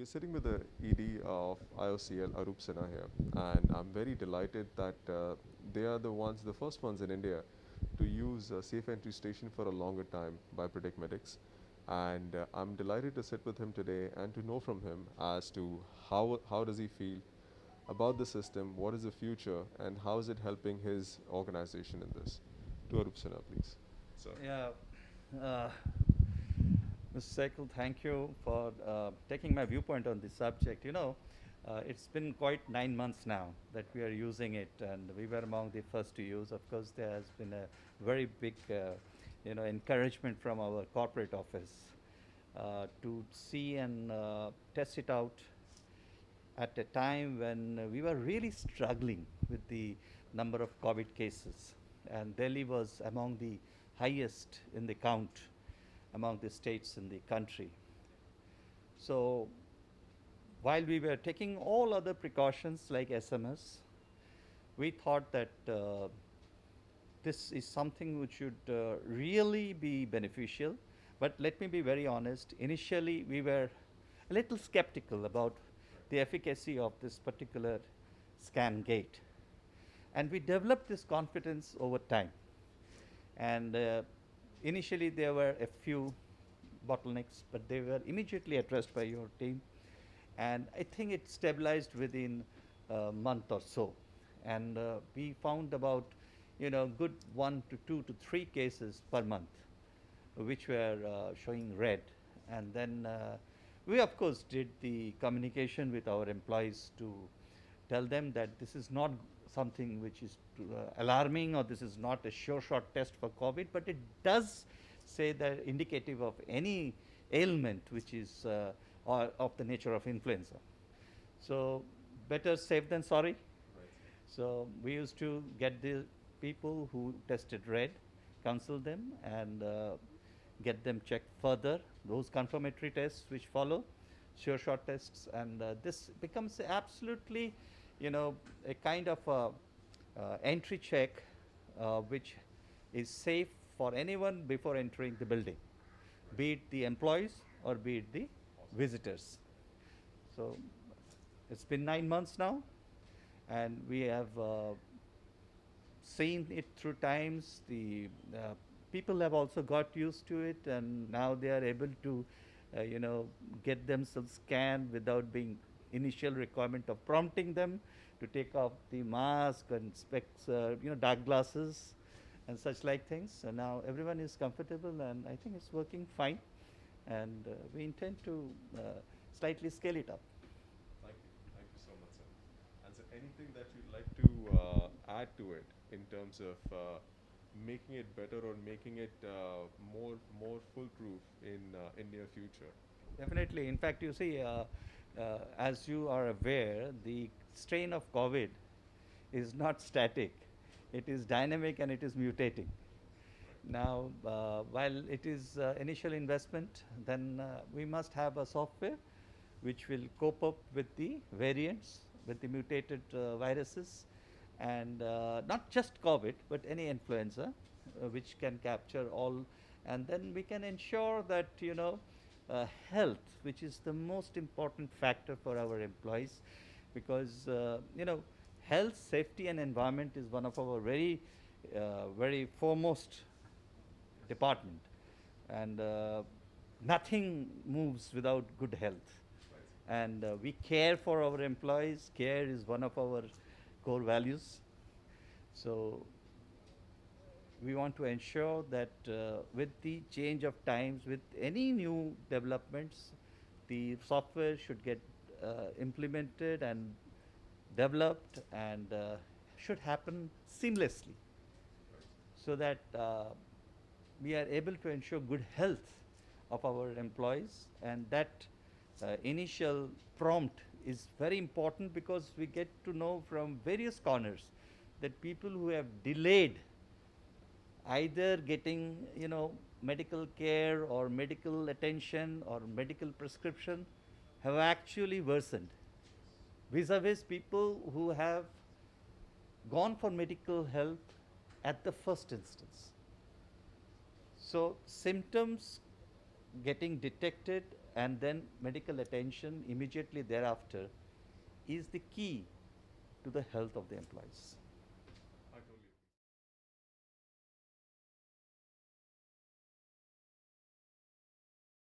we're sitting with the ED of IOCL, Arup Sinha here, and I'm very delighted that they are the first ones in India to use a safe entry station for a longer time by Predict Medics. And I'm delighted to sit with him today and to know from him as to how does he feel about the system, what is the future, and how is it helping his organization in this. To Arup Sinha, please. Sir. Yeah, uh, Mr. Saikel, thank you for taking my viewpoint on this subject. It's been quite 9 months now that we are using it, and we were among the first to use. Of course, there has been a very big, encouragement from our corporate office to see and test it out at a time when we were really struggling with the number of COVID cases, and Delhi was among the highest in the count among the states in the country. So while we were taking all other precautions like SMS, we thought that this is something which should really be beneficial. But let me be very honest, initially we were a little skeptical about the efficacy of this particular scan gate. And we developed this confidence over time. And initially there were a few bottlenecks, but they were immediately addressed by your team. And I think it stabilized within a month or so. And we found about, good 1 to 2 to 3 cases per month, which were showing red. And then we, of course, did the communication with our employees to tell them that this is not something which is alarming, or this is not a sure shot test for COVID, but it does say that indicative of any ailment which is or of the nature of influenza. So better safe than sorry. Right. So we used to get the people who tested red, counsel them, and get them checked further. Those confirmatory tests which follow, sure shot tests, and this becomes absolutely, a kind of entry check which is safe for anyone before entering the building, be it the employees or be it the visitors. So it's been 9 months now, and we have seen it through times. The people have also got used to it, and now they are able to, get themselves scanned without being initial requirement of prompting them to take off the mask and specs, dark glasses and such like things. So now everyone is comfortable, and I think it's working fine. And we intend to slightly scale it up. Thank you. Thank you so much, sir. And so, anything that you'd like to add to it in terms of making it better or making it more foolproof in near future? Definitely. In fact, you see, as you are aware, the strain of COVID is not static. It is dynamic and it is mutating. Now, while it is initial investment, then we must have a software which will cope up with the variants, with the mutated viruses, and not just COVID, but any influenza, which can capture all. And then we can ensure that, health, which is the most important factor for our employees, because, health, safety, and environment is one of our very foremost department, and nothing moves without good health. And we care for our employees. Care is one of our core values. So we want to ensure that with the change of times, with any new developments, the software should get implemented and developed, and should happen seamlessly, so that we are able to ensure good health of our employees. And that initial prompt is very important, because we get to know from various corners that people who have delayed either getting, medical care or medical attention or medical prescription have actually worsened, vis-a-vis people who have gone for medical help at the first instance. So symptoms getting detected and then medical attention immediately thereafter is the key to the health of the employees.